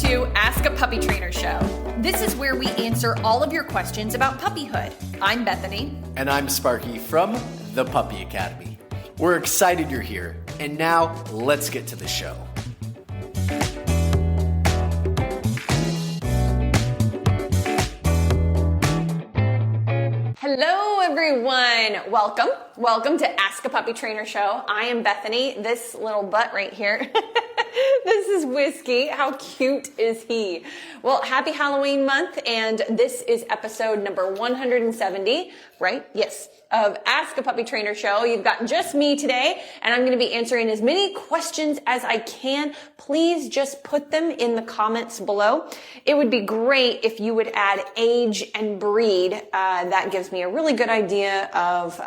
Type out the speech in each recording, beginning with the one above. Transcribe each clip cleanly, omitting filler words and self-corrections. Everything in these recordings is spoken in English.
to Ask a Puppy Trainer Show. This is where we answer all of your questions about puppyhood. I'm Bethany. And I'm Sparky from the Puppy Academy. We're excited you're here. And now, let's get to the show. Hello, everyone. Welcome to Ask a Puppy Trainer Show. I am Bethany. This little butt right here. This is Whiskey. How cute is he? Well, happy Halloween month, and this is episode number 170, right? Yes, of Ask a Puppy Trainer Show. You've got just me today, and I'm going to be answering as many questions as I can. Please just put them in the comments below. It would be great if you would add age and breed. That gives me a really good idea of,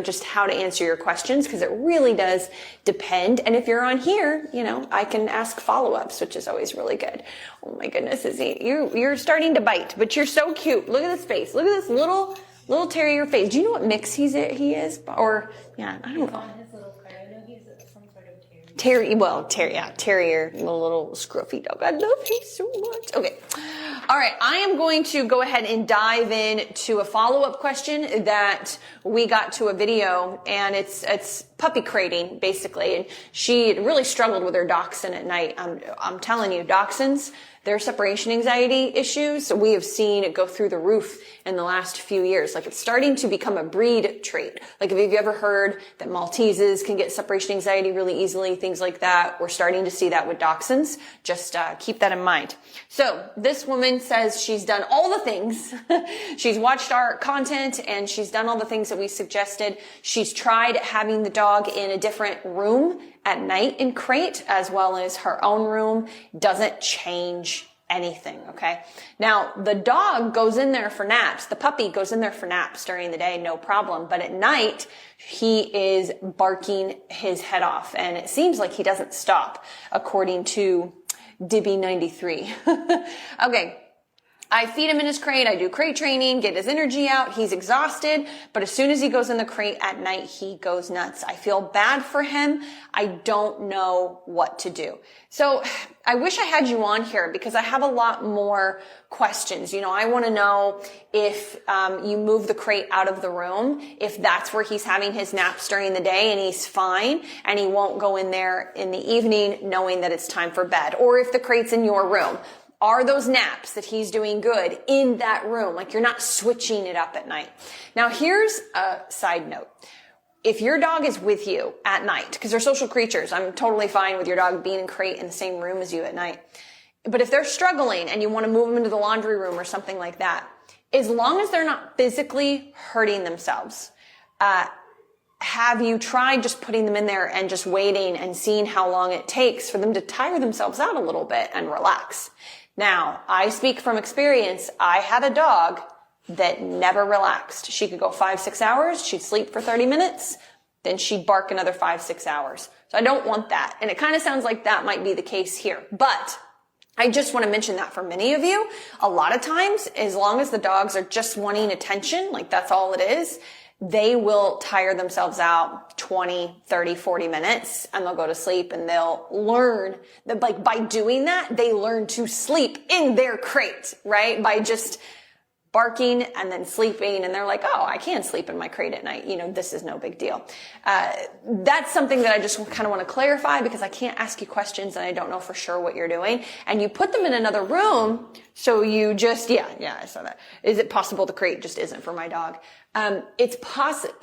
just how to answer your questions, because it really does depend. And if you're on here, I can ask follow-ups, which is always really good. Oh my goodness, you're starting to bite, but you're so cute. Look at this face. Look at this little terrier face. Do you know what mix he is? Or, yeah, I don't know. On his little card. I know he's some sort of terrier. Terrier, little scruffy dog. I love him so much. Okay. All right. I am going to go ahead and dive in to a follow-up question that we got to a video, and it's puppy crating, basically. And she really struggled with her dachshund at night. I'm telling you, dachshunds, their separation anxiety issues, we have seen it go through the roof in the last few years. Like, it's starting to become a breed trait. Like, have you ever heard that Malteses can get separation anxiety really easily, things like that? We're starting to see that with dachshunds. Just keep that in mind. So this woman says she's done all the things. She's watched our content and she's done all the things that we suggested. She's tried having the dog in a different room at night in crate, as well as her own room. Doesn't change anything, okay? Now, the dog goes in there for naps. The puppy goes in there for naps during the day, no problem. But at night, he is barking his head off. And it seems like he doesn't stop, according to Dibby93. Okay. I feed him in his crate. I do crate training, get his energy out. He's exhausted. But as soon as he goes in the crate at night, he goes nuts. I feel bad for him. I don't know what to do. So I wish I had you on here because I have a lot more questions. I want to know if you move the crate out of the room, if that's where he's having his naps during the day and he's fine and he won't go in there in the evening knowing that it's time for bed, or if the crate's in your room. Are those naps that he's doing good in that room? Like, you're not switching it up at night. Now, here's a side note. If your dog is with you at night, because they're social creatures, I'm totally fine with your dog being in crate in the same room as you at night. But if they're struggling and you want to move them into the laundry room or something like that, as long as they're not physically hurting themselves, have you tried just putting them in there and just waiting and seeing how long it takes for them to tire themselves out a little bit and relax? Now, I speak from experience. I had a dog that never relaxed. She could go 5-6 hours. She'd sleep for 30 minutes. Then she'd bark another 5-6 hours. So I don't want that. And it kind of sounds like that might be the case here. But I just want to mention that for many of you, a lot of times, as long as the dogs are just wanting attention, like that's all it is, they will tire themselves out 20, 30, 40 minutes and they'll go to sleep, and they'll learn that, like, by doing that, they learn to sleep in their crate, right? By just barking and then sleeping, and they're like, oh, I can sleep in my crate at night. This is no big deal. That's something that I just kind of want to clarify, because I can't ask you questions and I don't know for sure what you're doing. And you put them in another room, so you just, yeah, I saw that. Is it possible the crate just isn't for my dog? It's possible,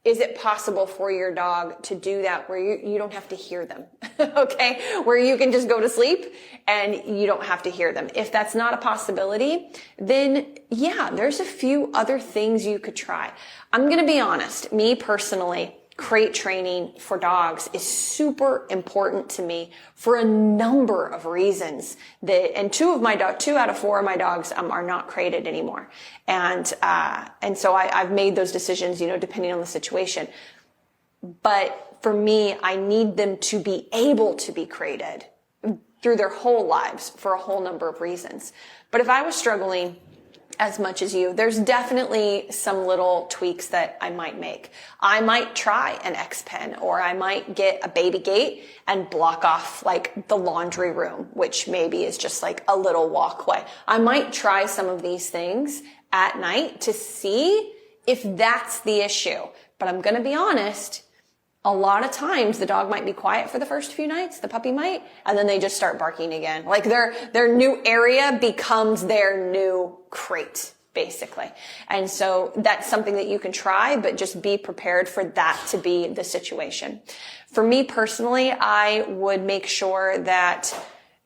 is it possible for your dog to do that where you don't have to hear them? Okay. Where you can just go to sleep and you don't have to hear them. If that's not a possibility, then yeah, there's a few other things you could try. I'm going to be honest. Me personally, crate training for dogs is super important to me for a number of reasons. And 2 out of 4 of my dogs are not crated anymore. And so I've made those decisions, depending on the situation. But for me, I need them to be able to be crated through their whole lives for a whole number of reasons. But if I was struggling as much as you. There's definitely some little tweaks that I might make. I might try an X pen, or I might get a baby gate and block off like the laundry room, which maybe is just like a little walkway. I might try some of these things at night to see if that's the issue. But I'm going to be honest, a lot of times the dog might be quiet for the first few nights, the puppy might, and then they just start barking again. Like their new area becomes their new crate, basically. And so that's something that you can try, but just be prepared for that to be the situation. For me personally, I would make sure that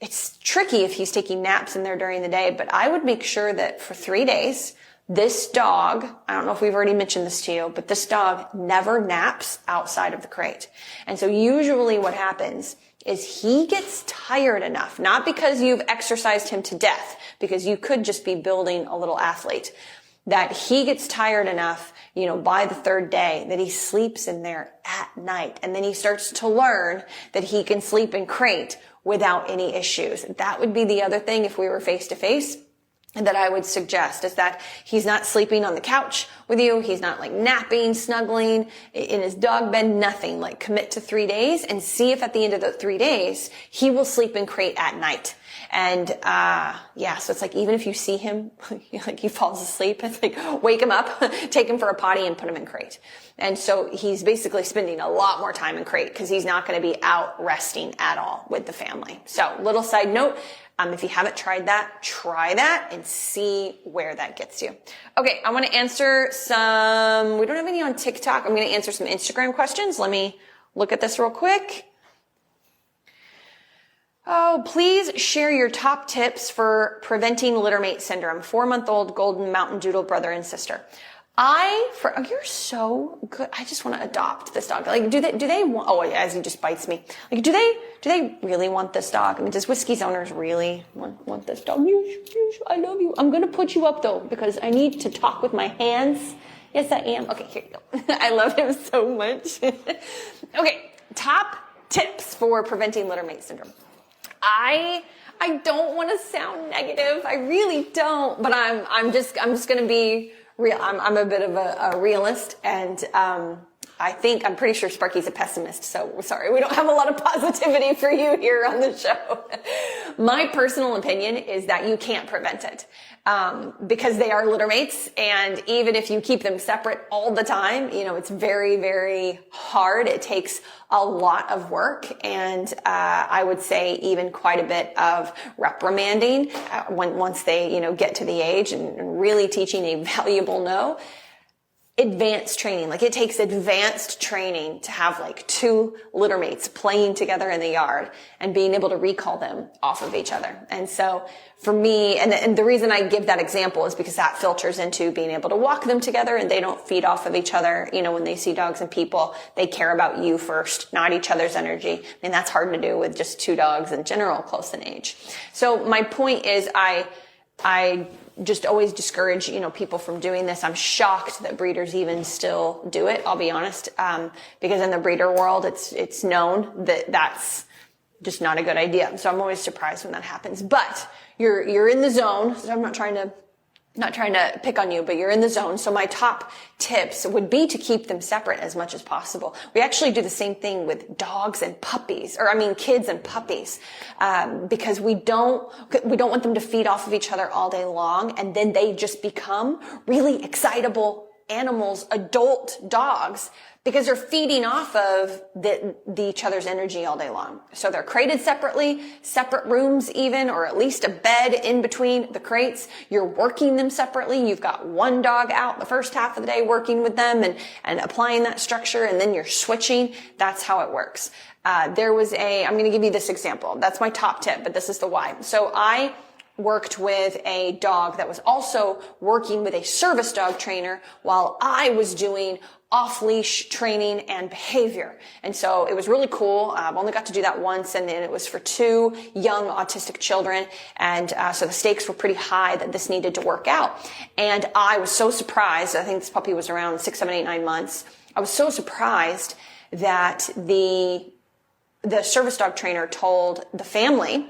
it's tricky if he's taking naps in there during the day, but I would make sure that for 3 days, this dog, I don't know if we've already mentioned this to you, but this dog never naps outside of the crate. And so usually what happens is he gets tired enough, not because you've exercised him to death, because you could just be building a little athlete, that he gets tired enough, by the 3rd day that he sleeps in there at night. And then he starts to learn that he can sleep in crate without any issues. That would be the other thing if we were face to face that I would suggest, is that he's not sleeping on the couch with you. He's not like napping, snuggling in his dog bed, nothing. Like commit to 3 days and see if at the end of the 3 days, he will sleep in crate at night. And, so it's like, even if you see him, like he falls asleep, it's like, wake him up, take him for a potty and put him in crate. And so he's basically spending a lot more time in crate because he's not going to be out resting at all with the family. So little side note, if you haven't tried that, try that and see where that gets you. Okay, I want to answer we don't have any on TikTok. I'm going to answer some Instagram questions. Let me look at this real quick. Oh, please share your top tips for preventing littermate syndrome. 4-month-old golden mountain doodle brother and sister. You're so good. I just want to adopt this dog. Like, do they want, as he just bites me. Like, do they really want this dog? I mean, does Whiskey's owners really want this dog? I love you. I'm going to put you up though, because I need to talk with my hands. Yes, I am. Okay, here you go. I love him so much. Okay. Top tips for preventing littermate syndrome. I don't want to sound negative. I really don't, but I'm just going to be real. I'm a bit of a realist, and I'm pretty sure Sparky's a pessimist, so we're sorry. We don't have a lot of positivity for you here on the show. My personal opinion is that you can't prevent it, because they are littermates, and even if you keep them separate all the time, it's very, very hard. It takes a lot of work, and I would say even quite a bit of reprimanding once they, get to the age, and really teaching a valuable no. Advanced training. Like, it takes advanced training to have like 2 littermates playing together in the yard and being able to recall them off of each other. And so for me, and the reason I give that example is because that filters into being able to walk them together, and they don't feed off of each other. When they see dogs and people, they care about you first, not each other's energy. And that's hard to do with just 2 dogs in general close in age. So my point is I just always discourage, people from doing this. I'm shocked that breeders even still do it. I'll be honest. Because in the breeder world, it's known that that's just not a good idea. So I'm always surprised when that happens, but you're in the zone. So I'm not trying to pick on you, but you're in the zone. So my top tips would be to keep them separate as much as possible. We actually do the same thing with dogs and puppies, kids and puppies, because we don't want them to feed off of each other all day long, and then they just become really excitable animals, adult dogs, because they're feeding off of each other's energy all day long. So they're crated separately, separate rooms even, or at least a bed in between the crates. You're working them separately. You've got one dog out the first half of the day working with them and applying that structure, and then you're switching. That's how it works. I'm going to give you this example. That's my top tip, but this is the why. So I worked with a dog that was also working with a service dog trainer while I was doing off-leash training and behavior. And so it was really cool. I've only got to do that once, and it was for 2 young autistic children. And so the stakes were pretty high that this needed to work out. And I was so surprised. I think this puppy was around 6, 7, 8, 9 months. I was so surprised that the service dog trainer told the family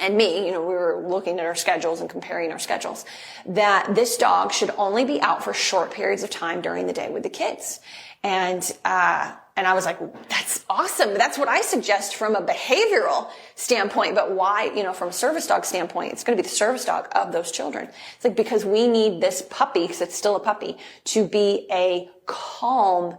and me, we were looking at our schedules and comparing our schedules, that this dog should only be out for short periods of time during the day with the kids. And I was like, that's awesome. That's what I suggest from a behavioral standpoint. But why, from a service dog standpoint, it's going to be the service dog of those children. It's like, because we need this puppy, because it's still a puppy, to be a calm,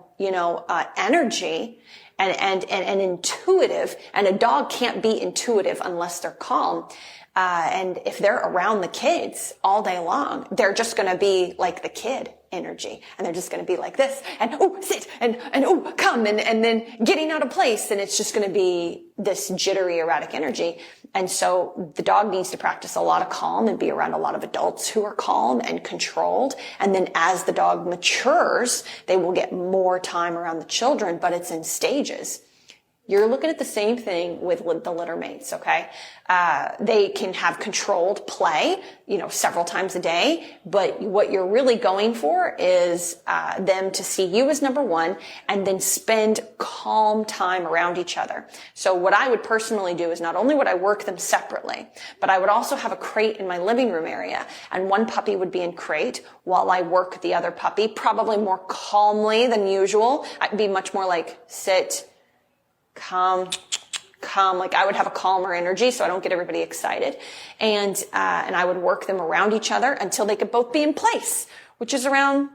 energy and intuitive. And a dog can't be intuitive unless they're calm. And if they're around the kids all day long, they're just going to be like the kid energy. And they're just going to be like this and, oh, sit and oh, come and then getting out of place. And it's just going to be this jittery, erratic energy. And so the dog needs to practice a lot of calm and be around a lot of adults who are calm and controlled. And then as the dog matures, they will get more time around the children, but it's in stages. You're looking at the same thing with the littermates, okay? They can have controlled play, several times a day, but what you're really going for is them to see you as number one and then spend calm time around each other. So what I would personally do is not only would I work them separately, but I would also have a crate in my living room area, and one puppy would be in crate while I work the other puppy, probably more calmly than usual. I'd be much more like sit, calm, like I would have a calmer energy so I don't get everybody excited. And I would work them around each other until they could both be in place, which is around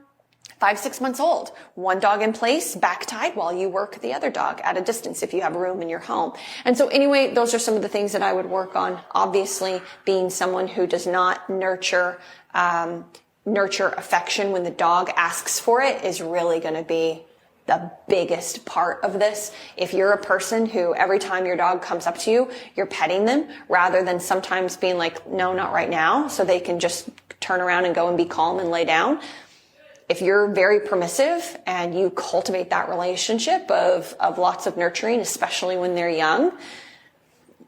5-6 months old. One dog in place, back tied, while you work the other dog at a distance if you have room in your home. And so anyway, those are some of the things that I would work on. Obviously, being someone who does not nurture affection when the dog asks for it is really going to be the biggest part of this. If you're a person who every time your dog comes up to you, you're petting them rather than sometimes being like, no, not right now, so they can just turn around and go and be calm and lay down. If you're very permissive and you cultivate that relationship of lots of nurturing, especially when they're young,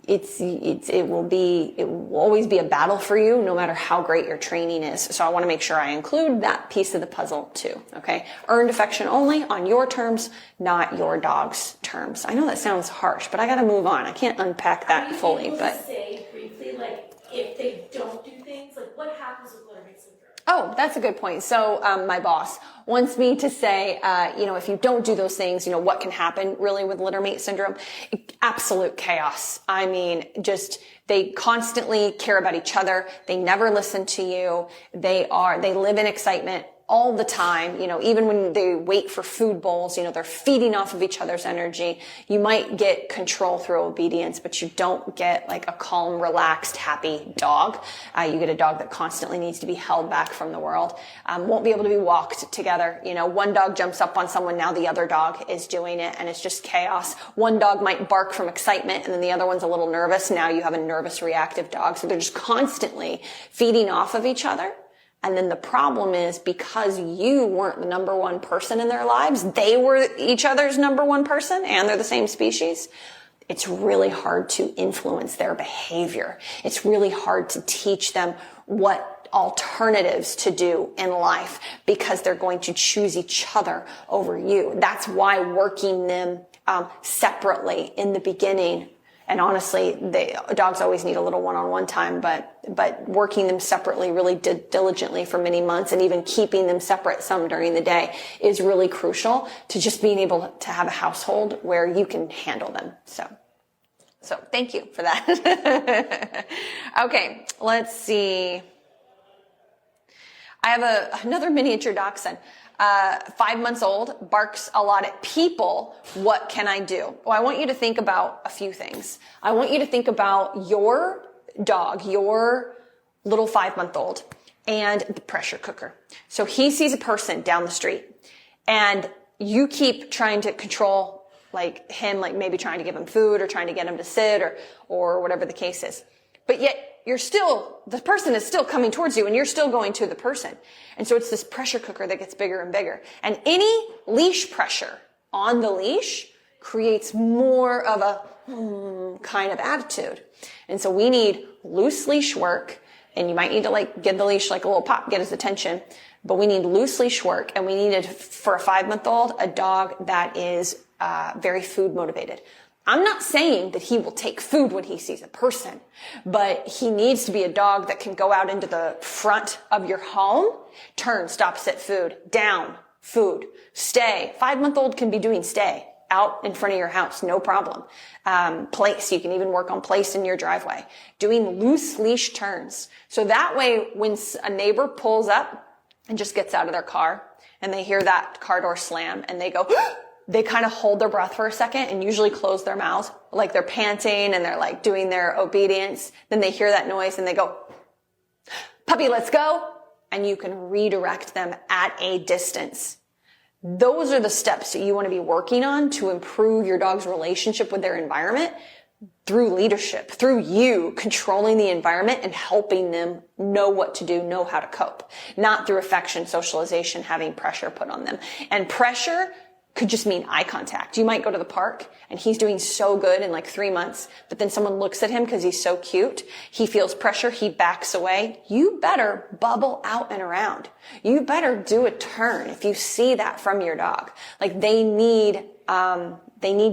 it will always be a battle for you, no matter how great your training is. So I want to make sure I include that piece of the puzzle too. Okay. Earned affection only on your terms, not your dog's terms. I know that sounds harsh, but I got to move on. I can't unpack that fully, but say briefly, like if they don't do things, like what happens with littermate syndrome? oh, that's a good point. So, my boss wants me to say, if you don't do those things, what can happen really with littermate syndrome? Absolute chaos. I mean, they constantly care about each other. They never listen to you. They live in excitement all the time, even when they wait for food bowls, they're feeding off of each other's energy. You might get control through obedience, but you don't get like a calm, relaxed, happy dog. You get a dog that constantly needs to be held back from the world. Won't be able to be walked together. One dog jumps up on someone, now the other dog is doing it, and it's just chaos. One dog might bark from excitement, and then the other one's a little nervous. Now you have a nervous, reactive dog. So they're just constantly feeding off of each other. And then the problem is, because you weren't the number one person in their lives, they were each other's number one person, and they're the same species. It's really hard to influence their behavior. It's really hard to teach them what alternatives to do in life, because they're going to choose each other over you. That's why working them separately in the beginning. And honestly, dogs always need a little one-on-one time, but working them separately really diligently for many months, and even keeping them separate some during the day, is really crucial to just being able to have a household where you can handle them. So thank you for that. Okay, let's see. I have another miniature dachshund. 5 months old, barks a lot at people. What can I do? Well, I want you to think about a few things. I want you to think about your dog, your little 5-month-old, and the pressure cooker. So he sees a person down the street, and you keep trying to control him, maybe trying to give him food or trying to get him to sit or whatever the case is. But yet the person is still coming towards you, and you're still going to the person. And so it's this pressure cooker that gets bigger and bigger. And any leash pressure on the leash creates more of a kind of attitude. And so we need loose leash work, and you might need to give the leash like a little pop, get his attention. But we need loose leash work, and we needed, for a 5-month-old, a dog that is very food motivated. I'm not saying that he will take food when he sees a person, but he needs to be a dog that can go out into the front of your home, turn, stop, sit, food, down, food, stay. 5-month-old can be doing stay out in front of your house, no problem. Place, you can even work on place in your driveway. Doing loose leash turns. So that way, when a neighbor pulls up and just gets out of their car and they hear that car door slam and they go, they kind of hold their breath for a second and usually close their mouths, like they're panting and they're like doing their obedience. Then they hear that noise and they go, puppy, let's go. And you can redirect them at a distance. Those are the steps that you want to be working on to improve your dog's relationship with their environment through leadership, through you controlling the environment and helping them know what to do, know how to cope. Not through affection, socialization, having pressure put on them. And pressure could just mean eye contact. You might go to the park and he's doing so good in like 3 months, but then someone looks at him because he's so cute. He feels pressure. He backs away. You better bubble out and around. You better do a turn if you see that from your dog. Like they need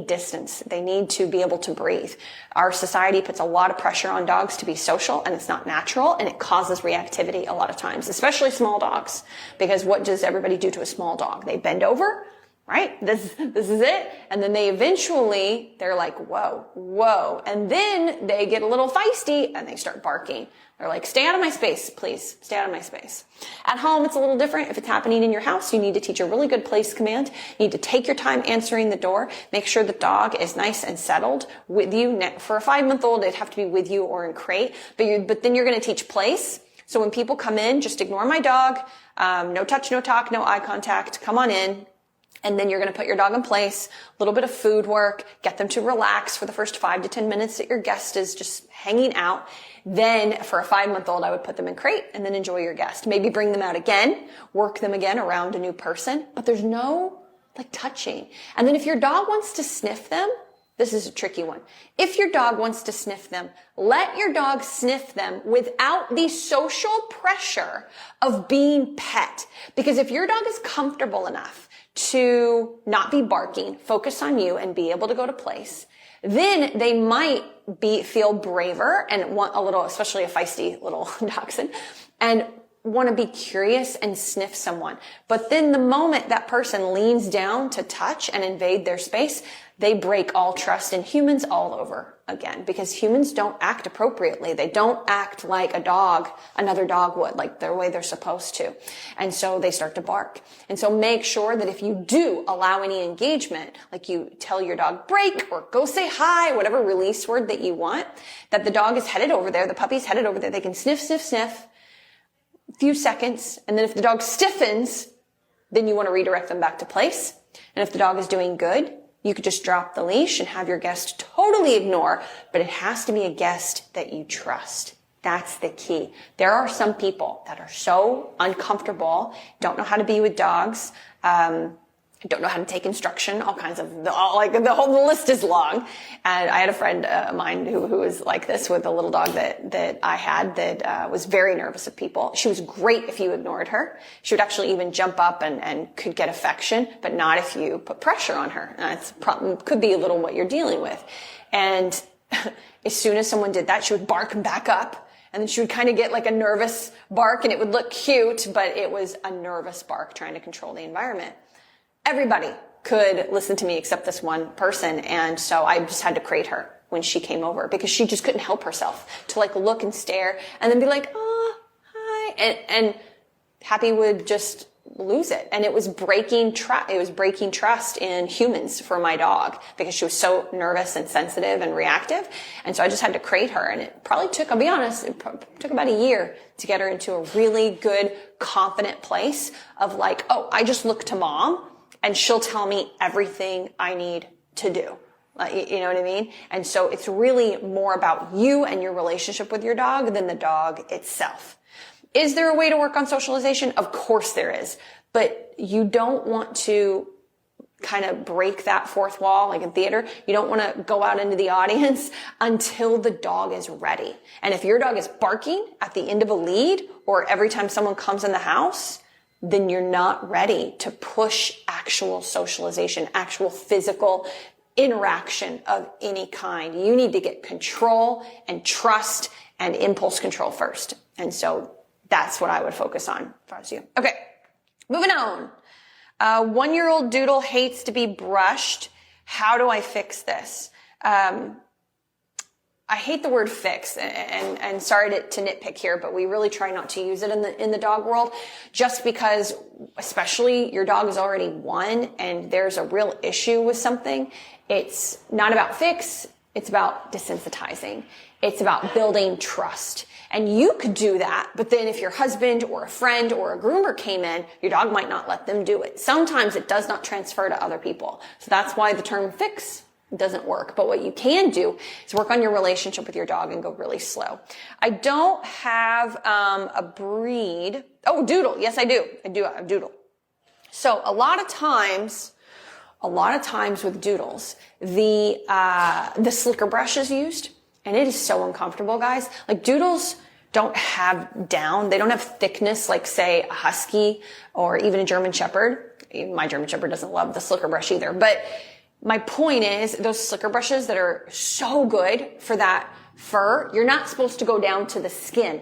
distance. They need to be able to breathe. Our society puts a lot of pressure on dogs to be social and it's not natural and it causes reactivity a lot of times, especially small dogs. Because what does everybody do to a small dog? They bend over. Right? This is it. And then they're like, whoa. And then they get a little feisty and they start barking. They're like, stay out of my space, please. Stay out of my space. At home, it's a little different. If it's happening in your house, you need to teach a really good place command. You need to take your time answering the door. Make sure the dog is nice and settled with you. For a 5-month-old, they'd have to be with you or in crate. But then you're going to teach place. So when people come in, just ignore my dog. No touch, no talk, no eye contact. Come on in. And then you're going to put your dog in place, a little bit of food work, get them to relax for the first 5 to 10 minutes that your guest is just hanging out. Then for a 5-month-old, I would put them in crate and then enjoy your guest. Maybe bring them out again, work them again around a new person, but there's no like touching. And then if your dog wants to sniff them, this is a tricky one. If your dog wants to sniff them, let your dog sniff them without the social pressure of being pet. Because if your dog is comfortable enough to not be barking, focus on you and be able to go to place, then they might feel braver and want a little, especially a feisty little dachshund, and want to be curious and sniff someone. But then the moment that person leans down to touch and invade their space, they break all trust in humans all over again, because humans don't act appropriately. They don't act like another dog would, like the way they're supposed to. And so they start to bark. And so make sure that if you do allow any engagement, like you tell your dog break or go say hi, whatever release word that you want, that the dog is headed over there, the puppy's headed over there, they can sniff, sniff, sniff, a few seconds. And then if the dog stiffens, then you want to redirect them back to place. And if the dog is doing good, you could just drop the leash and have your guest totally ignore, but it has to be a guest that you trust. That's the key. There are some people that are so uncomfortable, don't know how to be with dogs, don't know how to take instruction, all kinds of, the whole list is long. And I had a friend of mine who was like this with a little dog that I had that was very nervous of people. She was great if you ignored her. She would actually even jump up and could get affection, but not if you put pressure on her. That's could be a little what you're dealing with. And as soon as someone did that, she would bark and back up. And then she would kind of get like a nervous bark and it would look cute, but it was a nervous bark trying to control the environment. Everybody could listen to me except this one person. And so I just had to crate her when she came over because she just couldn't help herself to like look and stare and then be like, oh, hi. And Happy would just lose it. And it was breaking trust in humans for my dog because she was so nervous and sensitive and reactive. And so I just had to crate her. And it probably took, I'll be honest, it took about a year to get her into a really good, confident place of like, oh, I just look to mom and she'll tell me everything I need to do. You know what I mean? And so it's really more about you and your relationship with your dog than the dog itself. Is there a way to work on socialization? Of course there is. But you don't want to kind of break that fourth wall like in theater. You don't want to go out into the audience until the dog is ready. And if your dog is barking at the end of a lead or every time someone comes in the house, then you're not ready to push actual socialization, actual physical interaction of any kind. You need to get control and trust and impulse control first. And so that's what I would focus on if I was you. Okay, moving on. 1-year-old Doodle hates to be brushed. How do I fix this? I hate the word fix, and sorry to nitpick here, but we really try not to use it in the dog world, just because, especially your dog is already 1 and there's a real issue with something. It's not about fix. It's about desensitizing. It's about building trust. And you could do that, but then if your husband or a friend or a groomer came in, your dog might not let them do it. Sometimes it does not transfer to other people. So that's why the term fix doesn't work. But what you can do is work on your relationship with your dog and go really slow. I don't have a breed. Oh, Doodle. Yes, I do. I have Doodle. So a lot of times with Doodles, the slicker brush is used, and it is so uncomfortable, guys. Like, Doodles don't have down. They don't have thickness like, say, a Husky or even a German Shepherd. My German Shepherd doesn't love the slicker brush either, but my point is, those slicker brushes that are so good for that fur, you're not supposed to go down to the skin.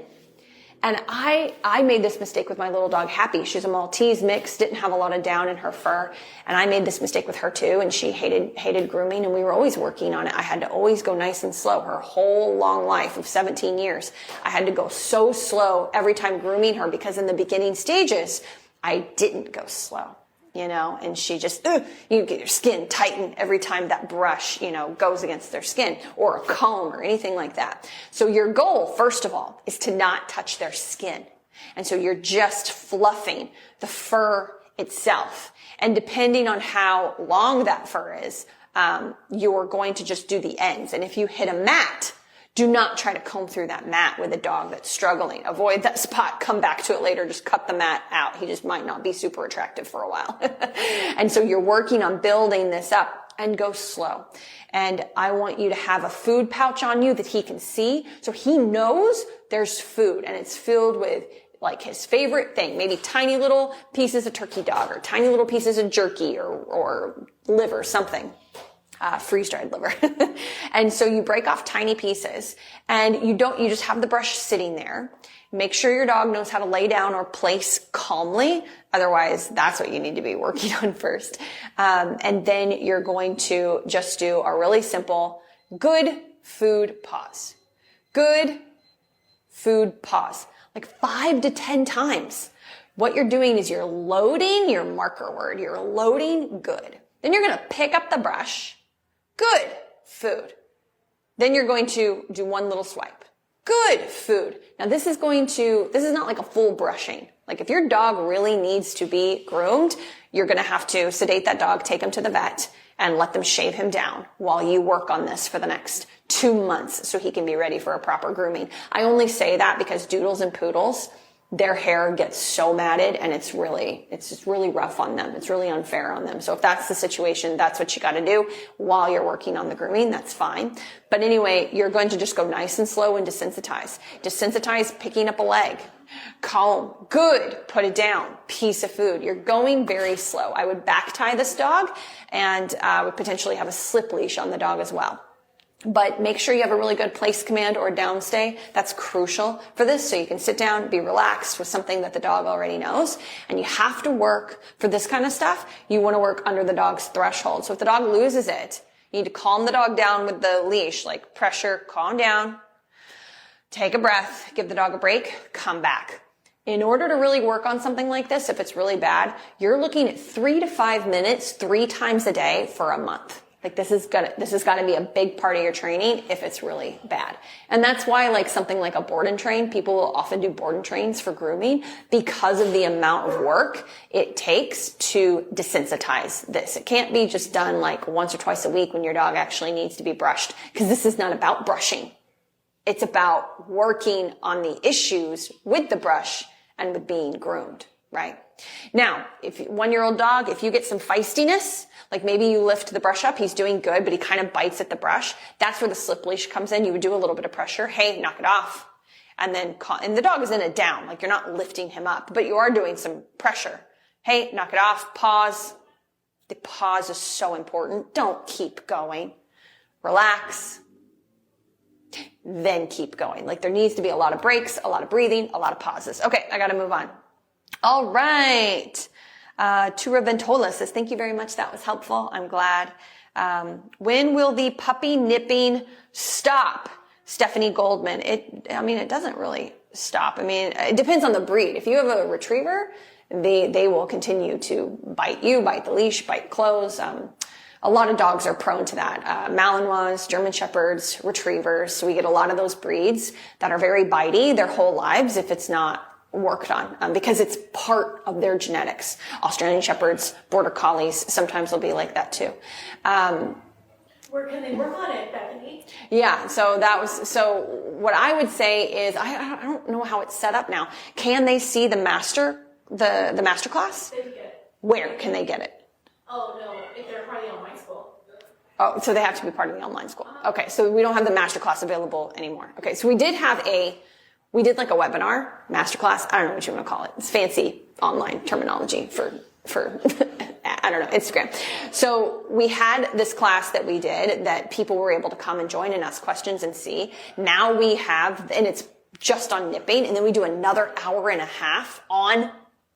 And I made this mistake with my little dog, Happy. She's a Maltese mix, didn't have a lot of down in her fur. And I made this mistake with her too, and she hated grooming, and we were always working on it. I had to always go nice and slow. Her whole long life of 17 years, I had to go so slow every time grooming her, because in the beginning stages, I didn't go slow. And she just, you get your skin tighten every time that brush, goes against their skin, or a comb or anything like that. So your goal, first of all, is to not touch their skin. And so you're just fluffing the fur itself. And depending on how long that fur is, you're going to just do the ends. And if you hit a mat, do not try to comb through that mat with a dog that's struggling. Avoid that spot. Come back to it later. Just cut the mat out. He just might not be super attractive for a while. And so you're working on building this up, and go slow. And I want you to have a food pouch on you that he can see, so he knows there's food, and it's filled with like his favorite thing, maybe tiny little pieces of turkey dog, or tiny little pieces of jerky, or liver, something. Freeze-dried liver. And so you break off tiny pieces, and you just have the brush sitting there. Make sure your dog knows how to lay down or place calmly. Otherwise, that's what you need to be working on first. And then you're going to just do a really simple good food pause. Good food pause. Like 5 to 10 times. What you're doing is you're loading your marker word. You're loading good. Then you're going to pick up the brush. Good food. Then you're going to do one little swipe. Good food. Now this is not like a full brushing. Like, if your dog really needs to be groomed, you're going to have to sedate that dog, take him to the vet, and let them shave him down while you work on this for the next 2 months so he can be ready for a proper grooming. I only say that because Doodles and Poodles, their hair gets so matted, and it's just really rough on them. It's really unfair on them. So if that's the situation, that's what you got to do while you're working on the grooming. That's fine. But anyway, you're going to just go nice and slow and desensitize. Desensitize, picking up a leg. Comb. Good. Put it down. Piece of food. You're going very slow. I would back tie this dog, and would potentially have a slip leash on the dog as well. But make sure you have a really good place command or downstay. That's crucial for this, so you can sit down, be relaxed with something that the dog already knows. And you have to work for this kind of stuff. You want to work under the dog's threshold. So if the dog loses it, you need to calm the dog down with the leash, like pressure, calm down, take a breath, give the dog a break, come back. In order to really work on something like this, if it's really bad, you're looking at 3 to 5 minutes, 3 times a day for a month. Like, this has got to be a big part of your training if it's really bad. And that's why, like, something like a board and train, people will often do board and trains for grooming, because of the amount of work it takes to desensitize this. It can't be just done like once or twice a week when your dog actually needs to be brushed, because this is not about brushing. It's about working on the issues with the brush and with being groomed, right? Now, if 1-year-old dog, if you get some feistiness, like maybe you lift the brush up, he's doing good, but he kind of bites at the brush, that's where the slip leash comes in. You would do a little bit of pressure. Hey, knock it off. And then, and the dog is in a down, like you're not lifting him up, but you are doing some pressure. Hey, knock it off. Pause. The pause is so important. Don't keep going. Relax. Then keep going. Like there needs to be a lot of breaks, a lot of breathing, a lot of pauses. Okay, I got to move on. All right. Tura Ventola says, thank you very much. That was helpful. I'm glad. When will the puppy nipping stop? Stephanie Goldman. It doesn't really stop. I mean, it depends on the breed. If you have a retriever, they will continue to bite you, bite the leash, bite clothes. A lot of dogs are prone to that. Malinois, German Shepherds, Retrievers. So we get a lot of those breeds that are very bitey their whole lives if it's not worked on, because it's part of their genetics. Australian Shepherds, Border Collies, sometimes they'll be like that too. Where can they work on it, Bethany? Yeah, so what I would say is, I don't know how it's set up now. Can they see the master class? They can get it. Where can they get it? Oh, no, if they're part of the online school. Oh, so they have to be part of the online school. Okay, so we don't have the master class available anymore. Okay, so we did like a webinar, master class. I don't know what you want to call it. It's fancy online terminology for I don't know, Instagram. So we had this class that we did that people were able to come and join and ask questions and see. Now we have, and it's just on nipping, and then we do another hour and a half on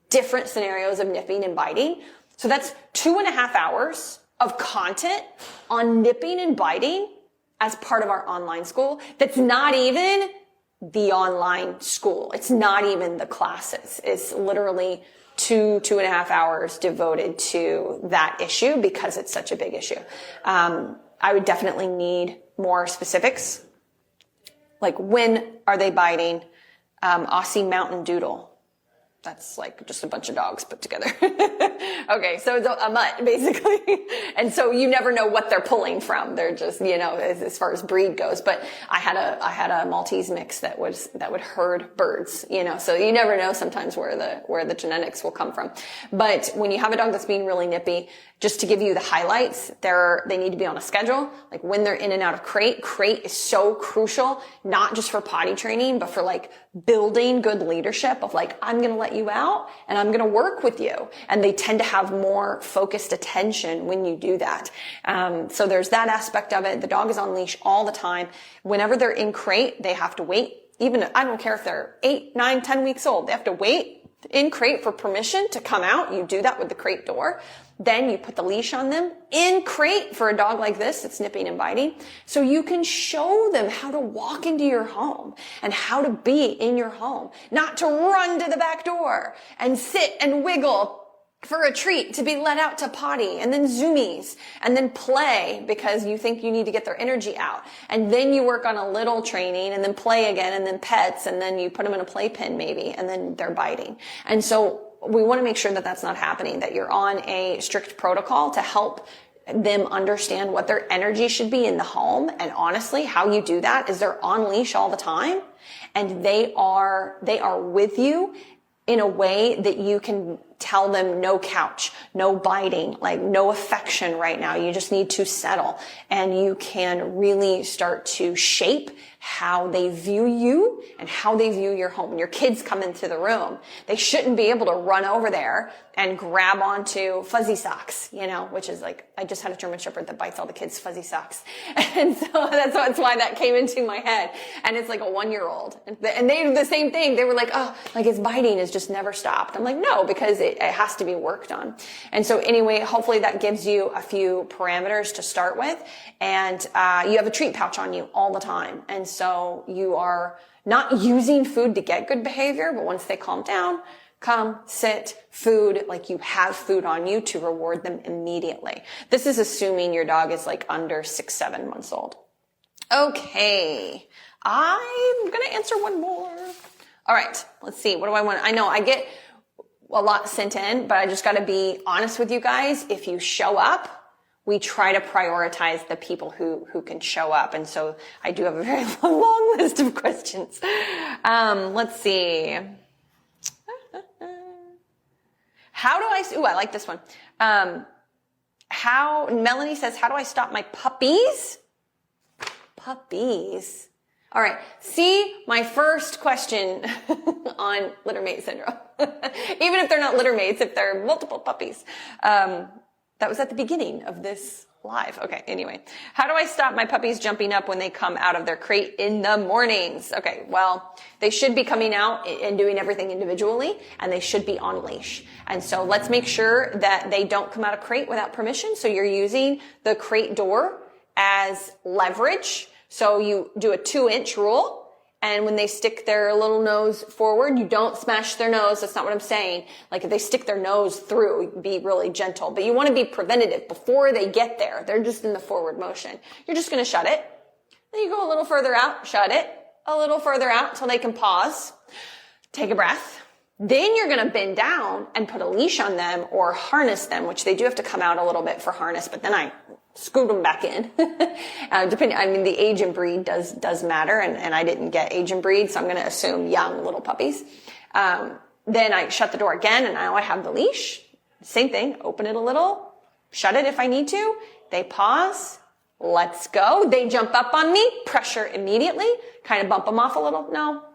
different scenarios of nipping and biting. So that's 2.5 hours of content on nipping and biting as part of our online school. That's not even the online school. It's not even the classes. It's literally 2.5 hours devoted to that issue because it's such a big issue. I would definitely need more specifics. Like, when are they biting? Aussie Mountain Doodle. That's like just a bunch of dogs put together. Okay, so it's a mutt, basically. And so you never know what they're pulling from. They're just, as far as breed goes. But I had a Maltese mix that would herd birds, so you never know sometimes where the genetics will come from. But when you have a dog that's being really nippy, just to give you the highlights, they need to be on a schedule. Like when they're in and out of crate. Crate is so crucial, not just for potty training, but for like building good leadership of like, I'm going to let you out and I'm going to work with you. And they tend to have more focused attention when you do that. So there's that aspect of it. The dog is on leash all the time. Whenever they're in crate, they have to wait. Even, I don't care if they're 8, 9, 10 weeks old, they have to wait in crate for permission to come out. You do that with the crate door. Then you put the leash on them in crate for a dog like this. It's nipping and biting. So you can show them how to walk into your home and how to be in your home, not to run to the back door and sit and wiggle for a treat to be let out to potty and then zoomies and then play because you think you need to get their energy out. And then you work on a little training and then play again and then pets and then you put them in a playpen maybe and then they're biting. And so we want to make sure that that's not happening, that you're on a strict protocol to help them understand what their energy should be in the home. And honestly, how you do that is they're on leash all the time and they are with you in a way that you can tell them no couch, no biting, like no affection right now. You just need to settle and you can really start to shape how they view you and how they view your home. When your kids come into the room, they shouldn't be able to run over there and grab onto fuzzy socks, which is like, I just had a German Shepherd that bites all the kids' fuzzy socks. And so that's why that came into my head. And it's like a 1-year-old. And they did the same thing. They were like, oh, like his biting has just never stopped. I'm like, no, because it has to be worked on. And so anyway, hopefully that gives you a few parameters to start with. And you have a treat pouch on you all the time. And so you are not using food to get good behavior, but once they calm down, come, sit, food, like you have food on you to reward them immediately. This is assuming your dog is like under 6, 7 months old. Okay. I'm going to answer one more. All right. Let's see. What do I want? I know I get a lot sent in, but I just got to be honest with you guys. If you show up, we try to prioritize the people who can show up. And so I do have a very long list of questions. Let's see. How do I like this one. Melanie says, how do I stop my puppies? Puppies. All right. See my first question on littermate syndrome. Even if they're not littermates, if they're multiple puppies. That was at the beginning of this live. Okay, anyway. How do I stop my puppies jumping up when they come out of their crate in the mornings? Okay, well, they should be coming out and doing everything individually, and they should be on leash. And so let's make sure that they don't come out of crate without permission. So you're using the crate door as leverage. So you do a 2-inch rule. And when they stick their little nose forward, you don't smash their nose. That's not what I'm saying. Like if they stick their nose through, be really gentle. But you want to be preventative before they get there. They're just in the forward motion. You're just going to shut it. Then you go a little further out, shut it. A little further out until they can pause. Take a breath. Then you're going to bend down and put a leash on them or harness them, which they do have to come out a little bit for harness, but then I scoot them back in. The age and breed does matter, and I didn't get age and breed, so I'm going to assume young little puppies. Then I shut the door again, and now I have the leash. Same thing, open it a little, shut it if I need to. They pause. Let's go. They jump up on me, pressure immediately, kind of bump them off a little. No.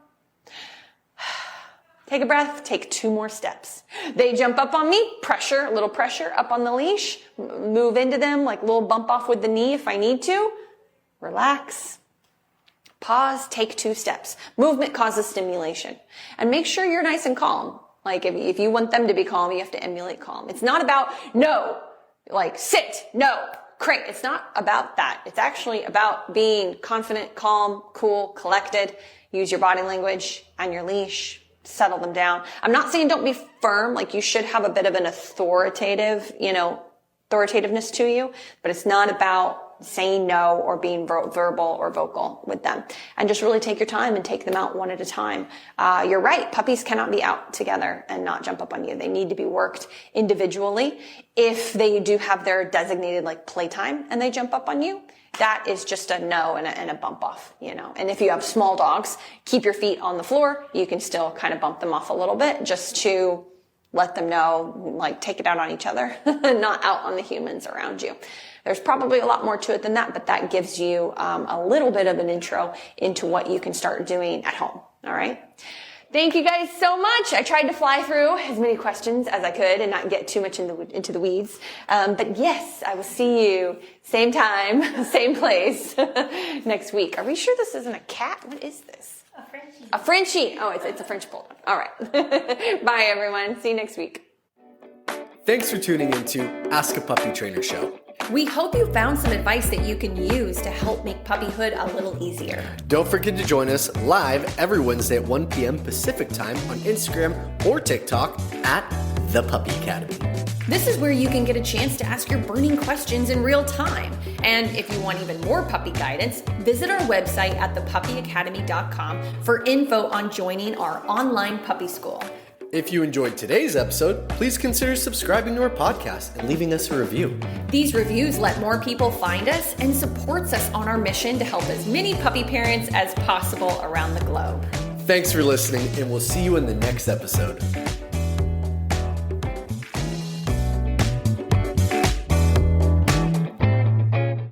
Take a breath, take 2 more steps. They jump up on me, pressure, a little pressure up on the leash, move into them, like a little bump off with the knee if I need to. Relax. Pause, take 2 steps. Movement causes stimulation. And make sure you're nice and calm. Like if you want them to be calm, you have to emulate calm. It's not about no, like sit, no, crate. It's not about that. It's actually about being confident, calm, cool, collected. Use your body language and your leash. Settle them down. I'm not saying don't be firm, like you should have a bit of an authoritativeness to you, but it's not about saying no or being verbal or vocal with them. And just really take your time and take them out one at a time. You're right. Puppies cannot be out together and not jump up on you. They need to be worked individually. If they do have their designated like playtime and they jump up on you, that is just a no and a bump off, And if you have small dogs, keep your feet on the floor. You can still kind of bump them off a little bit just to let them know, like take it out on each other, not out on the humans around you. There's probably a lot more to it than that, but that gives you a little bit of an intro into what you can start doing at home. All right. Thank you guys so much. I tried to fly through as many questions as I could and not get too much into the weeds. But yes, I will see you same time, same place next week. Are we sure this isn't a cat? What is this? A Frenchie. A Frenchie. Oh, it's a French bulldog. All right. Bye, everyone. See you next week. Thanks for tuning into Ask a Puppy Trainer Show. We hope you found some advice that you can use to help make puppyhood a little easier. Don't forget to join us live every Wednesday at 1 p.m. Pacific Time on Instagram or TikTok at The Puppy Academy. This is where you can get a chance to ask your burning questions in real time. And if you want even more puppy guidance, visit our website at thepuppyacademy.com for info on joining our online puppy school. If you enjoyed today's episode, please consider subscribing to our podcast and leaving us a review. These reviews let more people find us and supports us on our mission to help as many puppy parents as possible around the globe. Thanks for listening, and we'll see you in the next episode.